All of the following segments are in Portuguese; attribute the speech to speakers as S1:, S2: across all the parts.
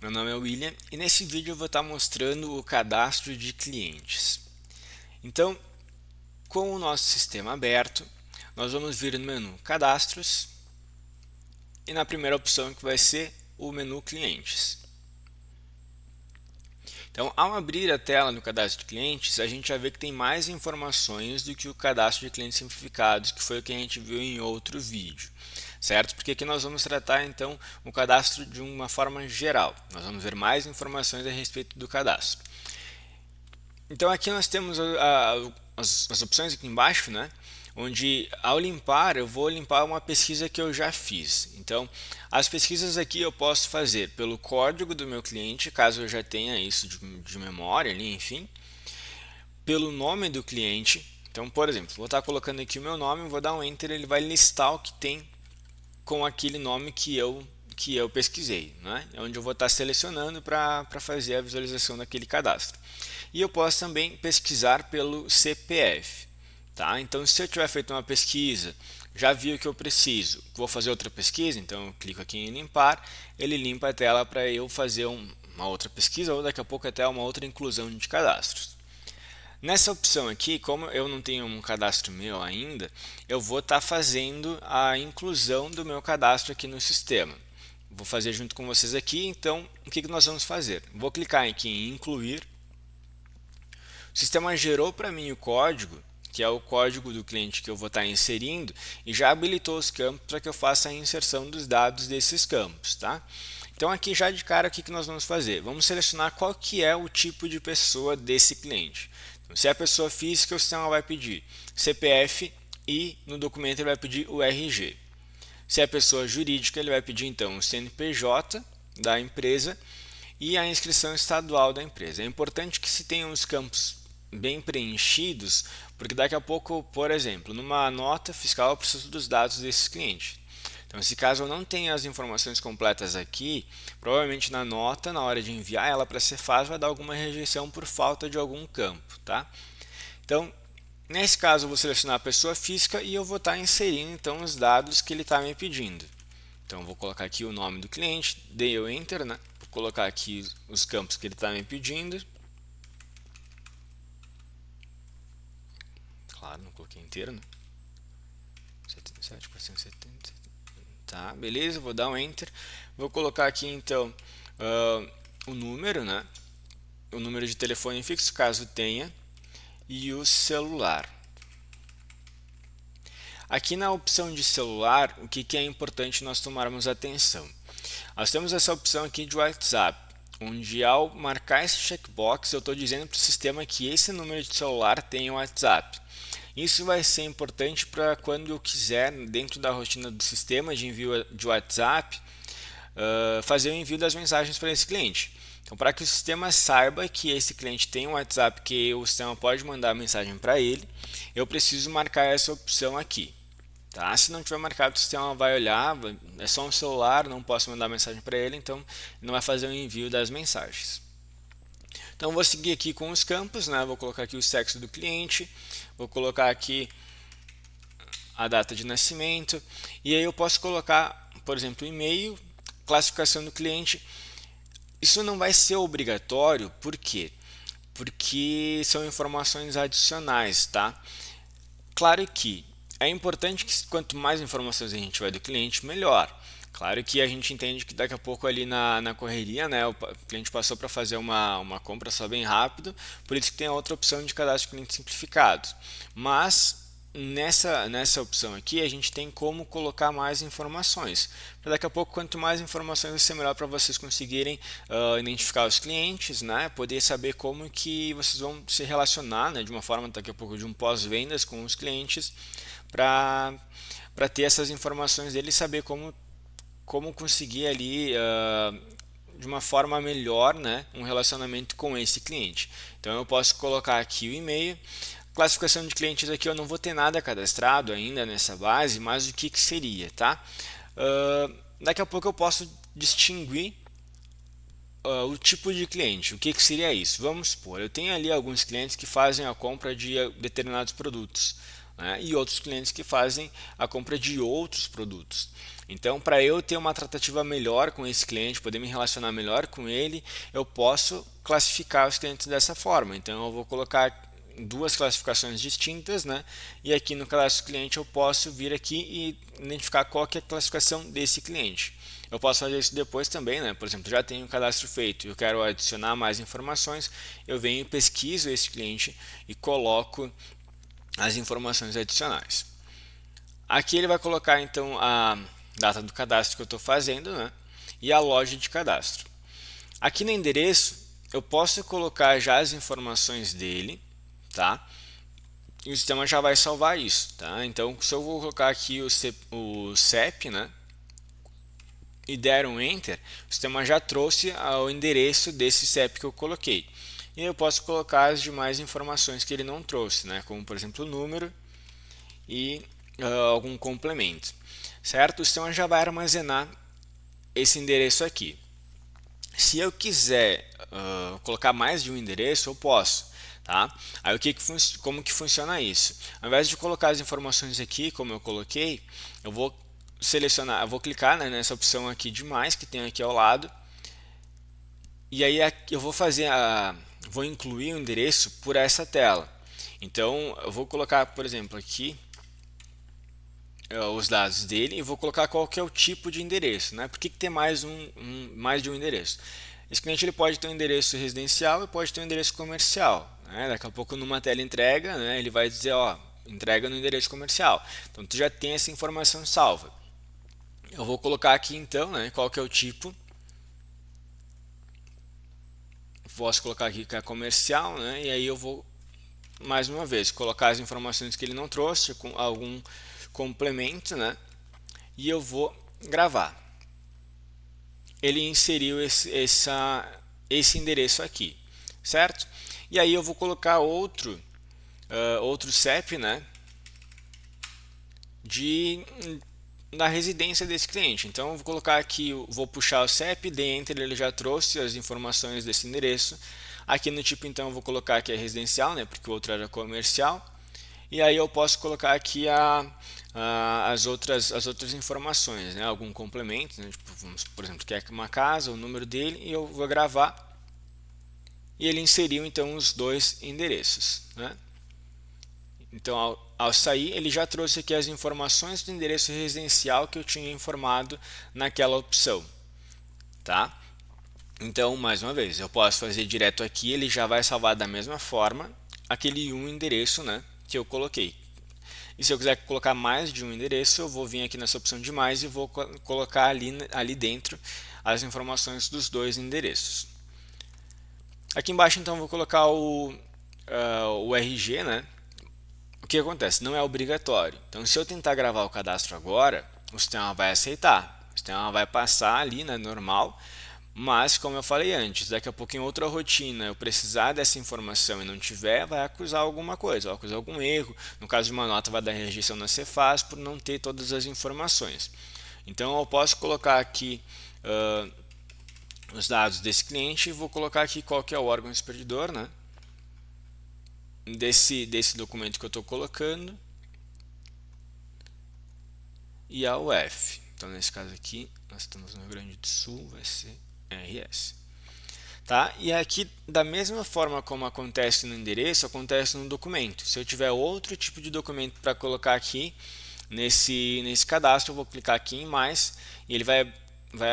S1: Meu nome é William e nesse vídeo eu vou estar mostrando o cadastro de clientes. Então, com o nosso sistema aberto, nós vamos vir no menu Cadastros e na primeira opção que vai ser o menu Clientes. Então, ao abrir a tela no cadastro de clientes, a gente vai ver que tem mais informações do que o cadastro de clientes simplificados, que foi o que a gente viu em outro vídeo, certo? Porque aqui nós vamos tratar então o cadastro de uma forma geral. Nós vamos ver mais informações a respeito do cadastro. Então aqui nós temos as opções aqui embaixo, né? Onde ao limpar, eu vou limpar uma pesquisa que eu já fiz. Então, as pesquisas aqui eu posso fazer pelo código do meu cliente, caso eu já tenha isso de memória ali, enfim. Pelo nome do cliente. Então, por exemplo, vou estar colocando aqui o meu nome, vou dar um Enter, ele vai listar o que tem com aquele nome que eu pesquisei, né? É onde eu vou estar selecionando para fazer a visualização daquele cadastro. E eu posso também pesquisar pelo CPF. Tá? Então, se eu tiver feito uma pesquisa, já vi o que eu preciso, vou fazer outra pesquisa, então eu clico aqui em limpar, ele limpa a tela para eu fazer uma outra pesquisa ou daqui a pouco até uma outra inclusão de cadastros. Nessa opção aqui, como eu não tenho um cadastro meu ainda, eu vou estar fazendo a inclusão do meu cadastro aqui no sistema. Vou fazer junto com vocês aqui, então o que nós vamos fazer? Vou clicar aqui em incluir. O sistema gerou para mim o código, que é o código do cliente que eu vou estar inserindo, e já habilitou os campos para que eu faça a inserção dos dados desses campos. Tá? Então aqui já de cara o que nós vamos fazer? Vamos selecionar qual que é o tipo de pessoa desse cliente. Então, se é a pessoa física, o sistema vai pedir CPF e no documento ele vai pedir o RG. Se é a pessoa jurídica, ele vai pedir então o CNPJ da empresa e a inscrição estadual da empresa. É importante que se tenham os campos bem preenchidos, porque daqui a pouco, por exemplo, numa nota fiscal eu preciso dos dados desse cliente. Então, se caso eu não tenha as informações completas aqui, provavelmente na nota, na hora de enviar ela para a Cefaz, vai dar alguma rejeição por falta de algum campo. Tá? Então, nesse caso, eu vou selecionar a pessoa física e eu vou estar inserindo então os dados que ele está me pedindo. Então, vou colocar aqui o nome do cliente, dei o Enter, né? Vou colocar aqui os campos que ele está me pedindo. Claro, não coloquei inteiro, né? 77, 470. Tá, beleza, vou dar um Enter. Vou colocar aqui então o número, né? O número de telefone fixo, caso tenha, e o celular. Aqui na opção de celular, o que é importante nós tomarmos atenção? Nós temos essa opção aqui de WhatsApp, onde ao marcar esse checkbox eu estou dizendo para o sistema que esse número de celular tem o WhatsApp. Isso vai ser importante para quando eu quiser, dentro da rotina do sistema de envio de WhatsApp, fazer o envio das mensagens para esse cliente. Então, para que o sistema saiba que esse cliente tem um WhatsApp que o sistema pode mandar mensagem para ele, eu preciso marcar essa opção aqui. Tá? Se não tiver marcado, o sistema vai olhar, é só um celular, não posso mandar mensagem para ele, então não vai fazer o envio das mensagens. Então vou seguir aqui com os campos, né? Vou colocar aqui o sexo do cliente, vou colocar aqui a data de nascimento, e aí eu posso colocar, por exemplo, e-mail, classificação do cliente. Isso não vai ser obrigatório, por quê? Porque são informações adicionais, tá? Claro que é importante que quanto mais informações a gente vai do cliente, melhor. Claro que a gente entende que daqui a pouco ali na correria, né, o cliente passou para fazer uma compra só bem rápido, por isso que tem a outra opção de cadastro de cliente simplificado. Mas nessa opção aqui a gente tem como colocar mais informações. Para daqui a pouco, quanto mais informações vai ser melhor para vocês conseguirem identificar os clientes, né, poder saber como que vocês vão se relacionar, né, de uma forma daqui a pouco de um pós-vendas com os clientes, para ter essas informações dele e saber como conseguir ali de uma forma melhor, né, um relacionamento com esse cliente. Então eu posso colocar aqui o e-mail, classificação de clientes aqui eu não vou ter nada cadastrado ainda nessa base, mas o que seria, tá? Daqui a pouco eu posso distinguir o tipo de cliente. O que seria isso? Vamos supor, eu tenho ali alguns clientes que fazem a compra de determinados produtos. né, e outros clientes que fazem a compra de outros produtos. Então, para eu ter uma tratativa melhor com esse cliente, poder me relacionar melhor com ele, eu posso classificar os clientes dessa forma. Então, eu vou colocar duas classificações distintas, né? E aqui no cadastro cliente eu posso vir aqui e identificar qual que é a classificação desse cliente. Eu posso fazer isso depois também, né? Por exemplo, já tenho o cadastro feito e eu quero adicionar mais informações, eu venho, pesquiso esse cliente e coloco as informações adicionais. Aqui ele vai colocar então a data do cadastro que eu estou fazendo, né? E a loja de cadastro. Aqui no endereço eu posso colocar já as informações dele, tá? E o sistema já vai salvar isso, tá? Então, se eu vou colocar aqui o CEP, né? E der um Enter, o sistema já trouxe o endereço desse CEP que eu coloquei. E eu posso colocar as demais informações que ele não trouxe, né? Como, por exemplo, o número e algum complemento, certo? O sistema já vai armazenar esse endereço aqui. Se eu quiser colocar mais de um endereço, eu posso. Tá? Aí como que funciona isso? Ao invés de colocar as informações aqui, como eu coloquei, eu vou selecionar, eu vou clicar, né, nessa opção aqui de mais que tem aqui ao lado, e aí eu vou incluir o endereço por essa tela. Então eu vou colocar, por exemplo, aqui os dados dele e vou colocar qual que é o tipo de endereço, né? Por que tem mais de um endereço? Esse cliente ele pode ter um endereço residencial e pode ter um endereço comercial, né? Daqui a pouco numa tela entrega, né, ele vai dizer, ó, entrega no endereço comercial. Então tu já tem essa informação salva. Eu vou colocar aqui então, né, qual que é o tipo. Posso colocar aqui que é comercial, né? E aí eu vou mais uma vez colocar as informações que ele não trouxe com algum complemento, né? E eu vou gravar. Ele inseriu esse endereço aqui, certo? E aí eu vou colocar outro CEP, né, da residência desse cliente. Então eu vou colocar aqui, vou puxar o CEP, dentro ele já trouxe as informações desse endereço. Aqui no tipo então eu vou colocar que é residencial, né, porque o outro era comercial. E aí eu posso colocar aqui as outras informações, né? Algum complemento, né? Tipo, por exemplo, quer uma casa, o número dele, e eu vou gravar. E ele inseriu então os dois endereços, né? Então, ao sair, ele já trouxe aqui as informações do endereço residencial que eu tinha informado naquela opção, tá? Então, mais uma vez, eu posso fazer direto aqui, ele já vai salvar da mesma forma aquele endereço, né, que eu coloquei. E se eu quiser colocar mais de um endereço, eu vou vir aqui nessa opção de mais e vou colocar ali dentro as informações dos dois endereços. Aqui embaixo então eu vou colocar o RG, né? O que acontece? Não é obrigatório. Então se eu tentar gravar o cadastro agora, o sistema vai aceitar. O sistema vai passar ali, né, normal. Mas, como eu falei antes, daqui a pouco em outra rotina eu precisar dessa informação e não tiver, vai acusar alguma coisa, vai acusar algum erro. No caso de uma nota, vai dar rejeição na Cefaz por não ter todas as informações. Então, eu posso colocar aqui os dados desse cliente e vou colocar aqui qual que é o órgão expedidor, né, desse documento que eu estou colocando e a UF. Então, nesse caso aqui, nós estamos no Rio Grande do Sul, vai ser RS. Tá? E aqui, da mesma forma como acontece no endereço, acontece no documento. Se eu tiver outro tipo de documento para colocar aqui nesse cadastro, eu vou clicar aqui em mais e ele vai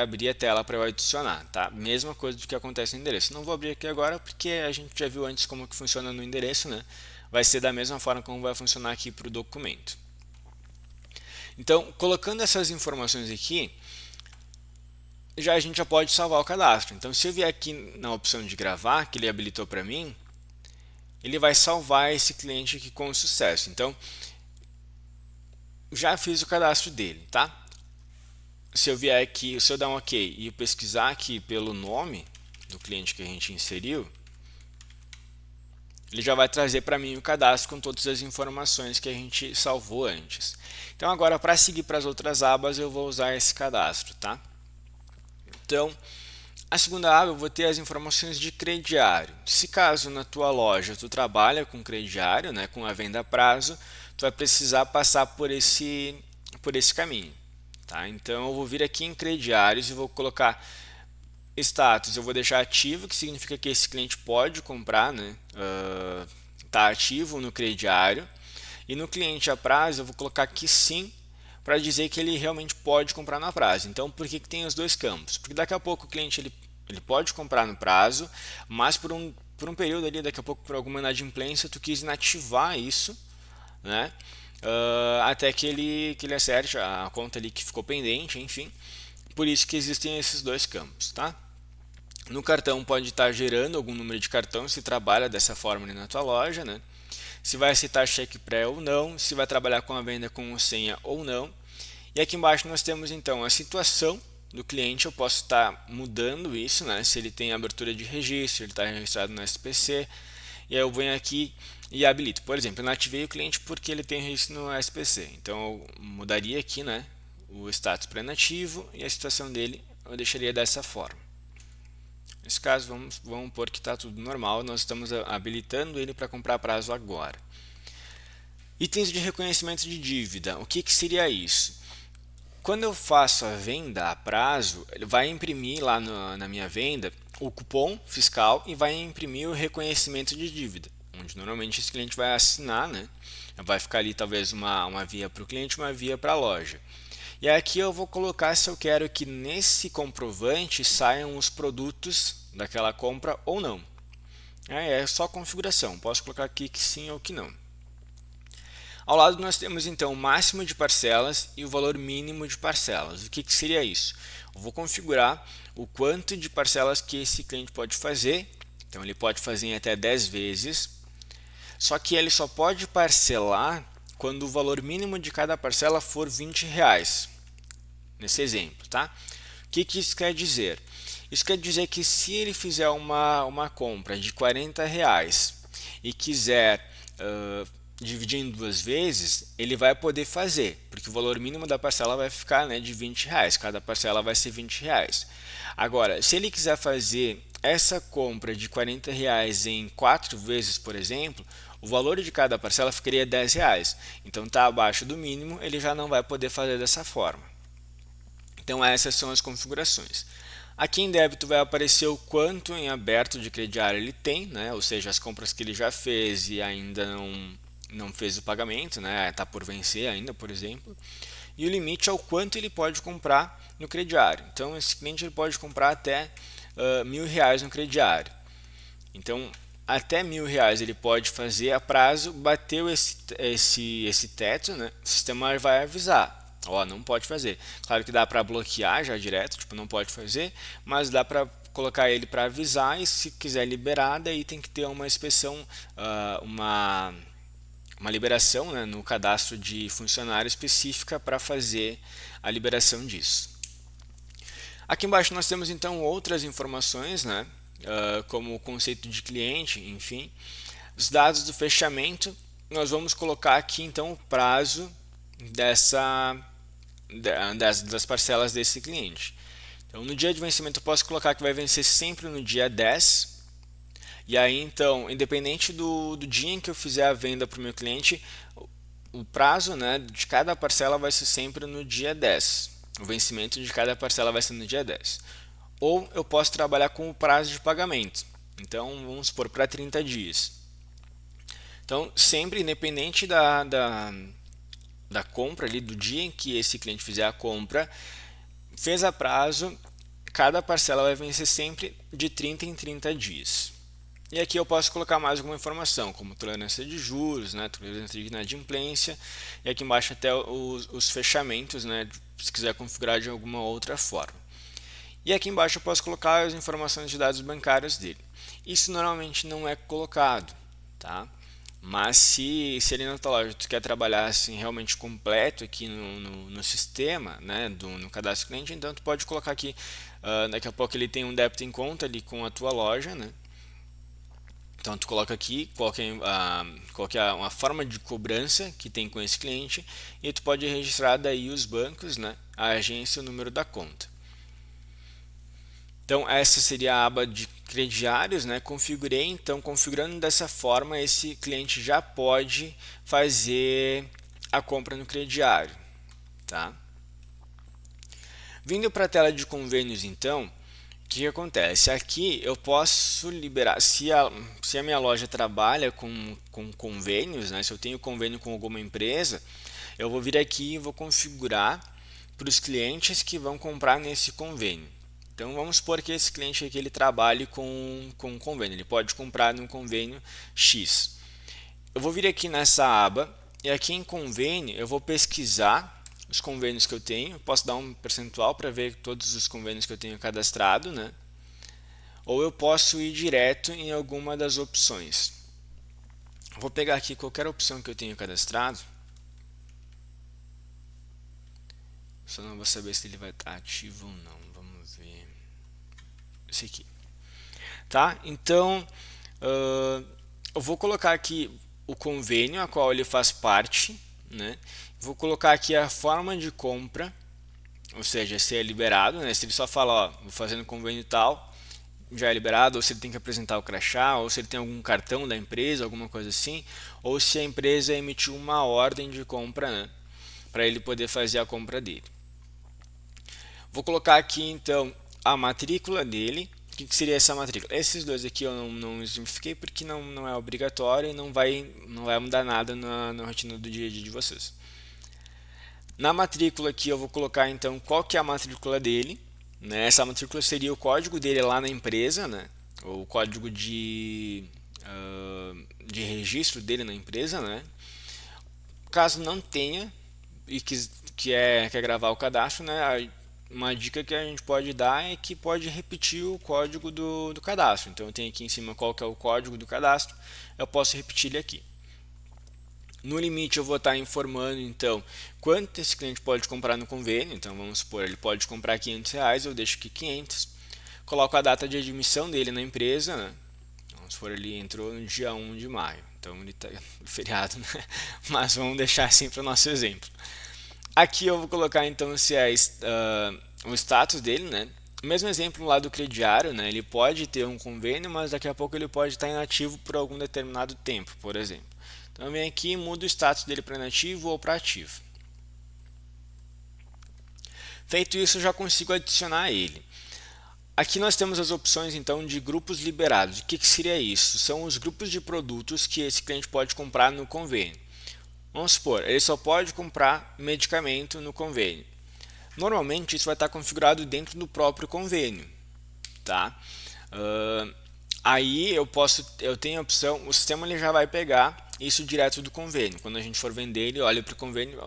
S1: abrir a tela para eu adicionar. Tá? Mesma coisa do que acontece no endereço. Não vou abrir aqui agora porque a gente já viu antes como que funciona no endereço, né? Vai ser da mesma forma como vai funcionar aqui para o documento. Então, colocando essas informações aqui, a gente já pode salvar o cadastro. Então, se eu vier aqui na opção de gravar, que ele habilitou para mim, ele vai salvar esse cliente aqui com sucesso. Então, já fiz o cadastro dele, tá? Se eu vier aqui, se eu dar um OK e pesquisar aqui pelo nome do cliente que a gente inseriu, ele já vai trazer para mim o cadastro com todas as informações que a gente salvou antes. Então, agora, para seguir para as outras abas, eu vou usar esse cadastro, tá? Então, a segunda aba eu vou ter as informações de crediário. Se caso na tua loja tu trabalha com crediário, né, com a venda a prazo, tu vai precisar passar por esse caminho. Tá? Então eu vou vir aqui em crediários e vou colocar status, eu vou deixar ativo, que significa que esse cliente pode comprar, né? Tá ativo no crediário. E no cliente a prazo eu vou colocar aqui sim, para dizer que ele realmente pode comprar no prazo. Então por que tem os dois campos? Porque daqui a pouco o cliente ele pode comprar no prazo, mas por um período ali, daqui a pouco por alguma inadimplência, tu quis inativar isso, né? Até que ele acerte a conta ali que ficou pendente, enfim. Por isso que existem esses dois campos, tá? No cartão pode estar gerando algum número de cartão se trabalha dessa forma ali na tua loja, né? Se vai aceitar cheque pré ou não, se vai trabalhar com a venda com senha ou não. E aqui embaixo nós temos então a situação do cliente, eu posso estar mudando isso, né? Se ele tem abertura de registro, ele está registrado no SPC, e aí eu venho aqui e habilito. Por exemplo, eu não ativei o cliente porque ele tem registro no SPC, então eu mudaria aqui, né, o status para inativo e a situação dele eu deixaria dessa forma. Nesse caso, vamos pôr que está tudo normal, nós estamos habilitando ele para comprar a prazo agora. Itens de reconhecimento de dívida, o que seria isso? Quando eu faço a venda a prazo, ele vai imprimir lá na minha venda o cupom fiscal e vai imprimir o reconhecimento de dívida, onde normalmente esse cliente vai assinar, né? Vai ficar ali talvez uma via para o cliente, uma via para a loja. E aqui eu vou colocar se eu quero que nesse comprovante saiam os produtos daquela compra ou não. É só configuração, posso colocar aqui que sim ou que não. Ao lado nós temos então o máximo de parcelas e o valor mínimo de parcelas. O que seria isso? Eu vou configurar o quanto de parcelas que esse cliente pode fazer. Então ele pode fazer em até 10 vezes. Só que ele só pode parcelar quando o valor mínimo de cada parcela for R$20. Nesse exemplo, tá? O que isso quer dizer? Isso quer dizer que se ele fizer uma compra de R$40 e quiser dividir em 2 vezes, ele vai poder fazer, porque o valor mínimo da parcela vai ficar, né, de R$20, cada parcela vai ser R$20. Agora, se ele quiser fazer essa compra de R$40 em 4 vezes, por exemplo, o valor de cada parcela ficaria R$10. Então está abaixo do mínimo, ele já não vai poder fazer dessa forma. Então essas são as configurações. Aqui em débito vai aparecer o quanto em aberto de crediário ele tem, né? Ou seja, as compras que ele já fez e ainda não fez o pagamento, né? Está por vencer ainda, por exemplo. E o limite é o quanto ele pode comprar no crediário. Então esse cliente ele pode comprar até R$1.000 no crediário. Então até R$1.000 ele pode fazer a prazo, bateu esse teto, né? O sistema vai avisar. Ó, não pode fazer. Claro que dá para bloquear já direto, tipo, não pode fazer, mas dá para colocar ele para avisar e se quiser liberar, daí tem que ter uma inspeção, uma liberação, né, no cadastro de funcionário específica para fazer a liberação disso. Aqui embaixo nós temos então outras informações, né, como o conceito de cliente, enfim. Os dados do fechamento, nós vamos colocar aqui então o prazo das parcelas desse cliente. Então, no dia de vencimento eu posso colocar que vai vencer sempre no dia 10. E aí então, independente do dia em que eu fizer a venda para o meu cliente, o prazo, né, de cada parcela vai ser sempre no dia 10. O vencimento de cada parcela vai ser no dia 10. Ou eu posso trabalhar com o prazo de pagamento. Então vamos supor para 30 dias. Então sempre independente da compra ali, do dia em que esse cliente fizer a compra, fez a prazo, cada parcela vai vencer sempre de 30 em 30 dias. E aqui eu posso colocar mais alguma informação, como tolerância de juros, né, tolerância de inadimplência, e aqui embaixo até os fechamentos, né, se quiser configurar de alguma outra forma. E aqui embaixo eu posso colocar as informações de dados bancários dele. Isso normalmente não é colocado, tá? Mas se ali na tua loja tu quer trabalhar assim, realmente completo aqui no sistema, né, no cadastro cliente, então tu pode colocar aqui, daqui a pouco ele tem um débito em conta ali com a tua loja, né? Então tu coloca aqui qual que é uma forma de cobrança que tem com esse cliente e tu pode registrar daí os bancos, né, a agência e o número da conta. Então essa seria a aba de crediários, né? Configurei, então configurando dessa forma, esse cliente já pode fazer a compra no crediário, tá? Vindo para a tela de convênios, então, o que acontece? Aqui eu posso liberar, se a minha loja trabalha com convênios, né? Se eu tenho convênio com alguma empresa, eu vou vir aqui e vou configurar para os clientes que vão comprar nesse convênio. Então vamos supor que esse cliente aqui ele trabalhe com um convênio, ele pode comprar no convênio X. Eu vou vir aqui nessa aba e aqui em convênio eu vou pesquisar os convênios que eu tenho. Posso dar um percentual para ver todos os convênios que eu tenho cadastrado, né? Ou eu posso ir direto em alguma das opções. Vou pegar aqui qualquer opção que eu tenho cadastrado. Só não vou saber se ele vai estar ativo ou não. Vamos ver. Esse aqui. Tá? Então, eu vou colocar aqui o convênio a qual ele faz parte, né? Vou colocar aqui a forma de compra, ou seja, se é liberado, né? Se ele só fala, ó, vou fazendo convênio tal, já é liberado, ou se ele tem que apresentar o crachá, ou se ele tem algum cartão da empresa, alguma coisa assim, ou se a empresa emitiu uma ordem de compra, né? Para ele poder fazer a compra dele. Vou colocar aqui então a matrícula dele. O que seria essa matrícula? Esses dois aqui eu não exemplifiquei porque não é obrigatório e não vai mudar nada na rotina do dia a dia de vocês. Na matrícula aqui eu vou colocar então qual que é a matrícula dele, né? Essa matrícula seria o código dele lá na empresa, né? Ou o código de registro dele na empresa, né? Caso não tenha e quer gravar o cadastro, né? Uma dica que a gente pode dar é que pode repetir o código do cadastro. Então eu tenho aqui em cima qual que é o código do cadastro, eu posso repetir ele aqui. No limite eu vou estar informando então quanto esse cliente pode comprar no convênio. Então vamos supor, ele pode comprar R$500, eu deixo aqui 500. Coloco a data de admissão dele na empresa, né? Vamos supor, ele entrou no dia 1 de maio. Então ele está feriado, né? Mas vamos deixar assim para o nosso exemplo. Aqui eu vou colocar então se é o status dele, né? O mesmo exemplo lá do crediário, né? Ele pode ter um convênio, mas daqui a pouco ele pode estar inativo por algum determinado tempo, por exemplo. Então eu venho aqui e mudo o status dele para inativo ou para ativo. Feito isso, eu já consigo adicionar ele. Aqui nós temos as opções então de grupos liberados. O que seria isso? São os grupos de produtos que esse cliente pode comprar no convênio. Vamos supor, ele só pode comprar medicamento no convênio. Normalmente isso vai estar configurado dentro do próprio convênio, tá? Aí eu tenho a opção, o sistema ele já vai pegar isso direto do convênio. Quando a gente for vender, ele olha para o convênio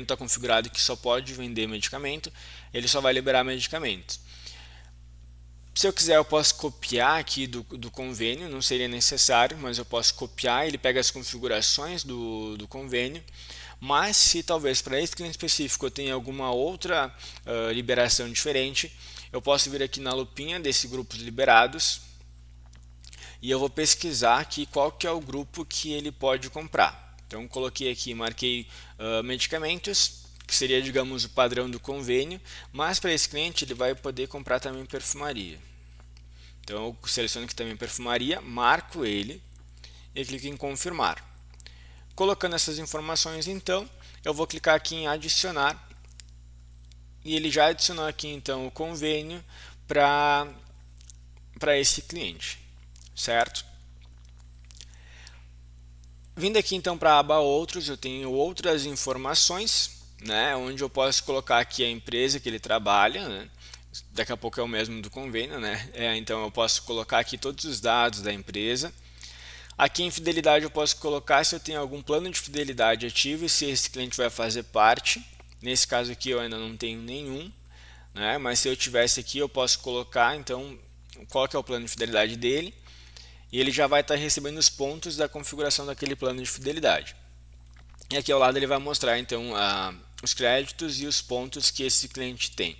S1: está configurado que só pode vender medicamento, ele só vai liberar medicamentos. Se eu quiser, eu posso copiar aqui do convênio, não seria necessário, mas eu posso copiar, ele pega as configurações do convênio. Mas se talvez para esse cliente específico eu tenha alguma outra liberação diferente, eu posso vir aqui na lupinha desse grupos liberados e eu vou pesquisar aqui qual que é o grupo que ele pode comprar. Então coloquei aqui, marquei medicamentos, que seria, digamos, o padrão do convênio, mas para esse cliente ele vai poder comprar também perfumaria. Então eu seleciono aqui também perfumaria, marco ele e clico em confirmar. Colocando essas informações, então, eu vou clicar aqui em adicionar e ele já adicionou aqui então o convênio para esse cliente, certo? Vindo aqui então para a aba outros, eu tenho outras informações, né, onde eu posso colocar aqui a empresa que ele trabalha, né? Daqui a pouco é o mesmo do convênio, né? Então eu posso colocar aqui todos os dados da empresa. Aqui em fidelidade eu posso colocar se eu tenho algum plano de fidelidade ativo e se esse cliente vai fazer parte. Nesse caso aqui eu ainda não tenho nenhum, né? Mas se eu tivesse aqui eu posso colocar então qual que é o plano de fidelidade dele e ele já vai estar recebendo os pontos da configuração daquele plano de fidelidade. E aqui ao lado ele vai mostrar então os créditos e os pontos que esse cliente tem.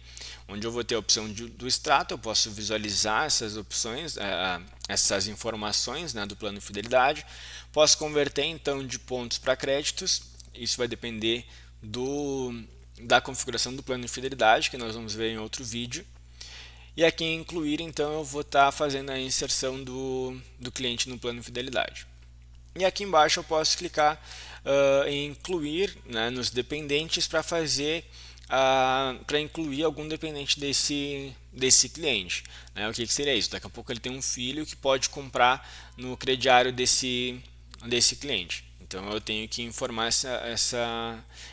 S1: Onde eu vou ter a opção do extrato, eu posso visualizar essas opções, essas informações, né, do plano de fidelidade. Posso converter então de pontos para créditos, isso vai depender da configuração do plano de fidelidade, que nós vamos ver em outro vídeo. E aqui em incluir, então, eu vou estar fazendo a inserção do cliente no plano de fidelidade. E aqui embaixo eu posso clicar em incluir, né, nos dependentes para fazer para incluir algum dependente desse cliente, né? O que seria isso? Daqui a pouco ele tem um filho que pode comprar no crediário desse cliente. Então eu tenho que informar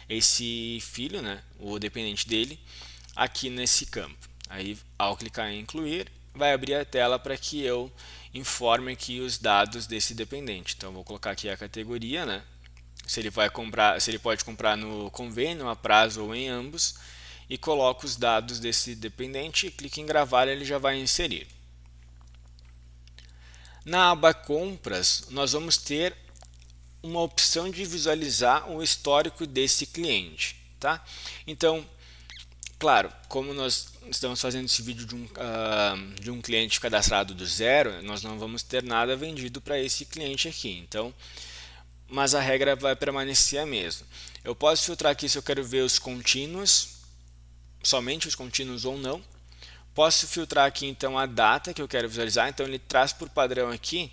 S1: esse filho, né, o dependente dele, aqui nesse campo. Aí, ao clicar em incluir, vai abrir a tela para que eu informe aqui os dados desse dependente. Então, vou colocar aqui a categoria, né? Se ele vai comprar, se ele pode comprar no convênio, a prazo ou em ambos, e coloco os dados desse dependente, clique em gravar, ele já vai inserir. Na aba compras, nós vamos ter uma opção de visualizar o histórico desse cliente, tá? Então, claro, como nós estamos fazendo esse vídeo de um cliente cadastrado do zero, nós não vamos ter nada vendido para esse cliente aqui. Então, mas a regra vai permanecer a mesma. Eu posso filtrar aqui se eu quero ver os contínuos, somente os contínuos ou não. Posso filtrar aqui então a data que eu quero visualizar. Então ele traz por padrão aqui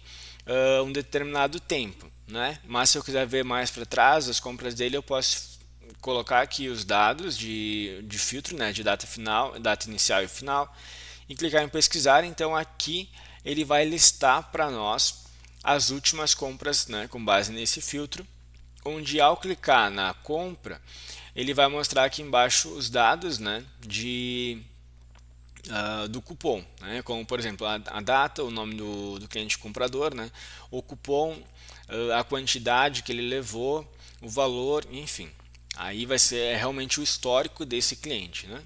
S1: um determinado tempo, né? Mas se eu quiser ver mais para trás as compras dele, eu posso colocar aqui os dados de filtro, né, de data final, data inicial e final, e clicar em pesquisar. Então aqui ele vai listar para nós as últimas compras, né, com base nesse filtro, onde ao clicar na compra ele vai mostrar aqui embaixo os dados, né, do cupom, né, como por exemplo a data, o nome do cliente comprador, né, o cupom, a quantidade que ele levou, o valor, enfim. Aí vai ser realmente o histórico desse cliente, né?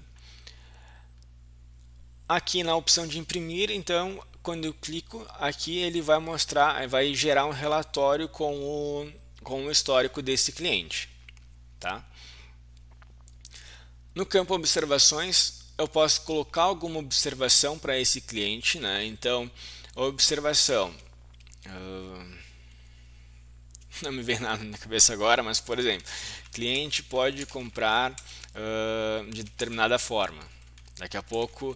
S1: Aqui na opção de imprimir, então, quando eu clico aqui, ele vai mostrar, vai gerar um relatório com o histórico desse cliente, tá? No campo observações, eu posso colocar alguma observação para esse cliente, né? Então, a observação, não me vem nada na cabeça agora, mas por exemplo, cliente pode comprar de determinada forma. Daqui a pouco,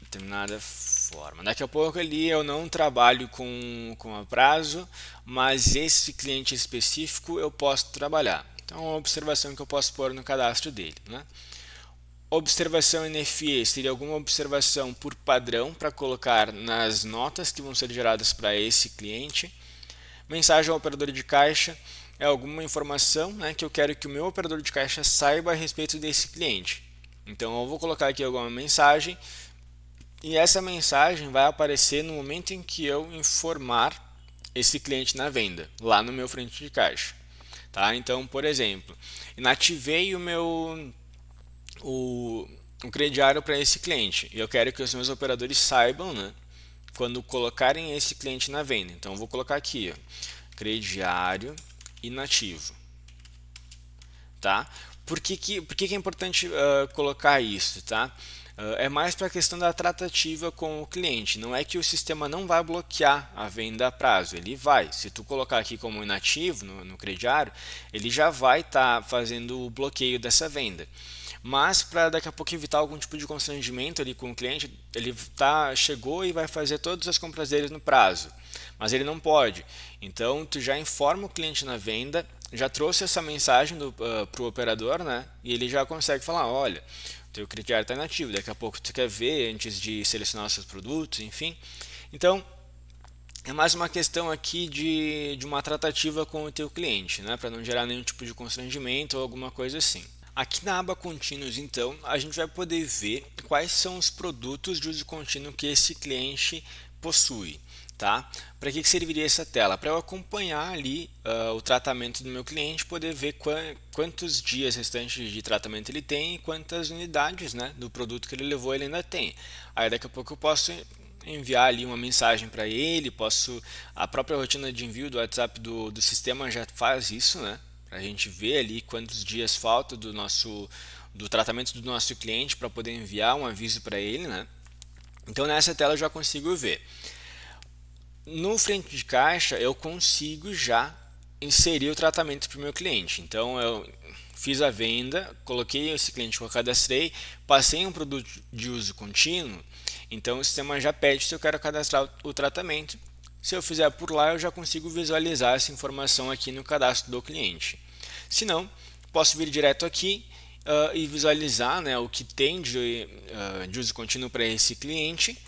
S1: determinada forma. Daqui a pouco ali eu não trabalho com a prazo, mas esse cliente específico eu posso trabalhar. Então, é uma observação que eu posso pôr no cadastro dele, né? Observação NFE seria alguma observação por padrão para colocar nas notas que vão ser geradas para esse cliente. Mensagem ao operador de caixa é alguma informação, né, que eu quero que o meu operador de caixa saiba a respeito desse cliente. Então eu vou colocar aqui alguma mensagem e essa mensagem vai aparecer no momento em que eu informar esse cliente na venda, lá no meu frente de caixa. Tá? Então, por exemplo, inativei o crediário para esse cliente e eu quero que os meus operadores saibam, né, quando colocarem esse cliente na venda. Então, eu vou colocar aqui, ó, crediário inativo. Tá? Por que é importante colocar isso? Tá? É mais para a questão da tratativa com o cliente. Não é que o sistema não vai bloquear a venda a prazo, ele vai. Se tu colocar aqui como inativo no crediário, ele já vai estar fazendo o bloqueio dessa venda. Mas para daqui a pouco evitar algum tipo de constrangimento ali com o cliente, ele chegou e vai fazer todas as compras dele no prazo, mas ele não pode. Então tu já informa o cliente na venda, já trouxe essa mensagem para o operador, né? E ele já consegue falar, olha, teu critério está inativo, daqui a pouco tu quer ver antes de selecionar os seus produtos, enfim. Então é mais uma questão aqui de uma tratativa com o teu cliente, né? Para não gerar nenhum tipo de constrangimento ou alguma coisa assim. Aqui na aba contínuos, então, a gente vai poder ver quais são os produtos de uso contínuo que esse cliente possui. Tá? Para que serviria essa tela? Para eu acompanhar ali o tratamento do meu cliente, poder ver quantos dias restantes de tratamento ele tem e quantas unidades, né, do produto que ele levou ele ainda tem. Aí daqui a pouco eu posso enviar ali uma mensagem para ele, a própria rotina de envio do WhatsApp do sistema já faz isso, né? A gente vê ali quantos dias falta do tratamento do nosso cliente para poder enviar um aviso para ele, né? Então nessa tela eu já consigo ver. No frente de caixa eu consigo já inserir o tratamento para o meu cliente. Então eu fiz a venda, coloquei esse cliente que eu cadastrei, passei um produto de uso contínuo, então o sistema já pede se eu quero cadastrar o tratamento. Se eu fizer por lá, eu já consigo visualizar essa informação aqui no cadastro do cliente. Se não, posso vir direto aqui e visualizar, né, o que tem de uso contínuo para esse cliente.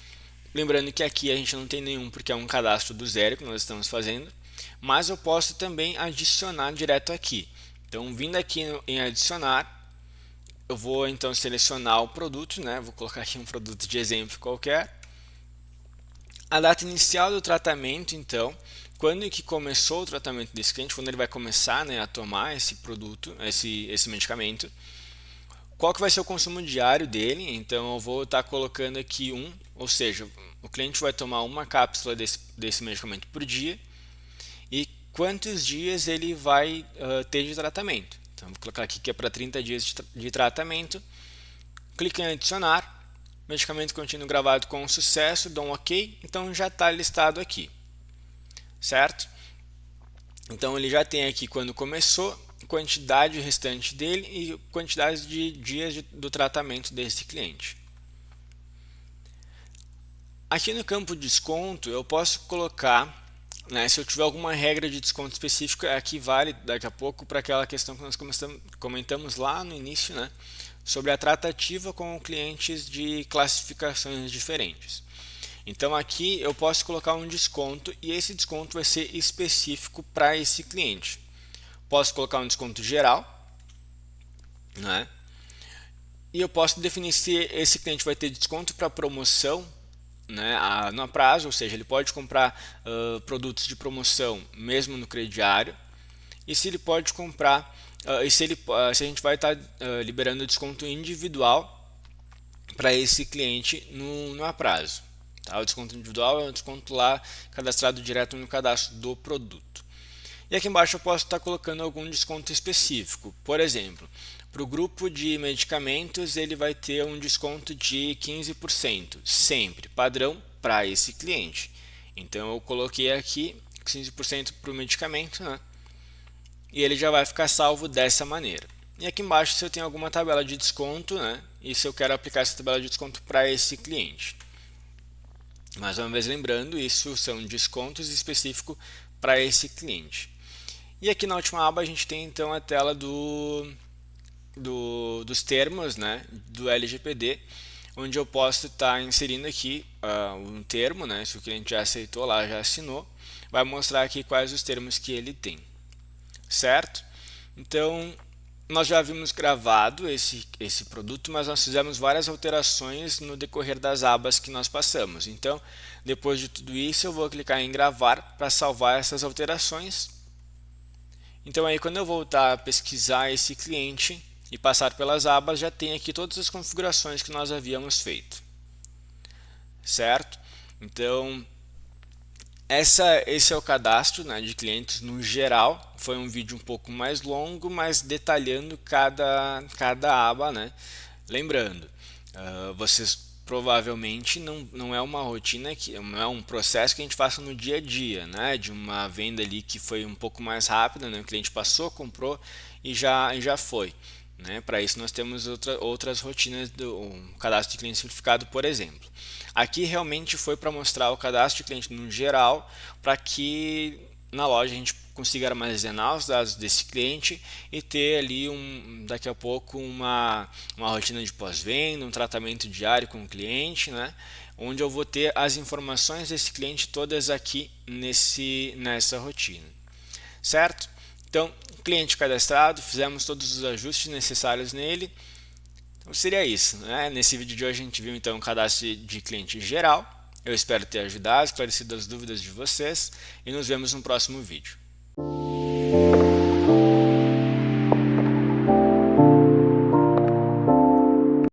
S1: Lembrando que aqui a gente não tem nenhum porque é um cadastro do zero que nós estamos fazendo, mas eu posso também adicionar direto aqui. Então, vindo aqui em adicionar, eu vou então selecionar o produto, né? Vou colocar aqui um produto de exemplo qualquer. A data inicial do tratamento, então, quando que começou o tratamento desse cliente, quando ele vai começar, né, a tomar esse produto, esse medicamento. Qual que vai ser o consumo diário dele? Então eu vou estar colocando aqui ou seja, o cliente vai tomar uma cápsula desse medicamento por dia e quantos dias ele vai ter de tratamento. Então vou colocar aqui que é para 30 dias de tratamento. Clique em adicionar. Medicamento contínuo gravado com sucesso, dou um OK, então já está listado aqui, certo? Então ele já tem aqui quando começou, quantidade restante dele e quantidade de dias do tratamento desse cliente. Aqui no campo desconto eu posso colocar, né, se eu tiver alguma regra de desconto específica, aqui vale daqui a pouco para aquela questão que nós comentamos lá no início, né, sobre a tratativa com clientes de classificações diferentes. Então aqui eu posso colocar um desconto e esse desconto vai ser específico para esse cliente. Posso colocar um desconto geral, né? E eu posso definir se esse cliente vai ter desconto para promoção, né, no prazo, ou seja, ele pode comprar produtos de promoção mesmo no crediário, e se ele pode comprar, se a gente vai estar liberando desconto individual para esse cliente no prazo. Tá? O desconto individual é um desconto lá cadastrado direto no cadastro do produto. E aqui embaixo eu posso estar colocando algum desconto específico. Por exemplo, para o grupo de medicamentos ele vai ter um desconto de 15%, sempre, padrão para esse cliente. Então eu coloquei aqui 15% para o medicamento, né? E ele já vai ficar salvo dessa maneira. E aqui embaixo se eu tenho alguma tabela de desconto, né? E se eu quero aplicar essa tabela de desconto para esse cliente. Mais uma vez lembrando, isso são descontos específicos para esse cliente. E aqui na última aba a gente tem então a tela dos termos, né, do LGPD, onde eu posso estar inserindo aqui um termo, né, se o cliente já aceitou lá, já assinou, vai mostrar aqui quais os termos que ele tem, certo? Então, nós já havíamos gravado esse produto, mas nós fizemos várias alterações no decorrer das abas que nós passamos. Então, depois de tudo isso, eu vou clicar em gravar para salvar essas alterações. Então, aí quando eu voltar a pesquisar esse cliente e passar pelas abas, já tem aqui todas as configurações que nós havíamos feito, certo? Então, esse é o cadastro, né, de clientes no geral. Foi um vídeo um pouco mais longo, mas detalhando cada aba, né? Lembrando, vocês provavelmente não é uma rotina, não é um processo que a gente faça no dia a dia, né? De uma venda ali que foi um pouco mais rápida, né? O cliente passou, comprou e já foi. Né? Para isso nós temos outras rotinas do cadastro de cliente simplificado, por exemplo. Aqui realmente foi para mostrar o cadastro de cliente no geral, para que na loja a gente consiga armazenar os dados desse cliente e ter ali daqui a pouco uma rotina de pós-venda, um tratamento diário com o cliente, né? Onde eu vou ter as informações desse cliente todas aqui nessa rotina, certo? Então, cliente cadastrado, fizemos todos os ajustes necessários nele. Então, seria isso, né? Nesse vídeo de hoje a gente viu então o cadastro de cliente geral. Eu espero ter ajudado, esclarecido as dúvidas de vocês e nos vemos no próximo vídeo.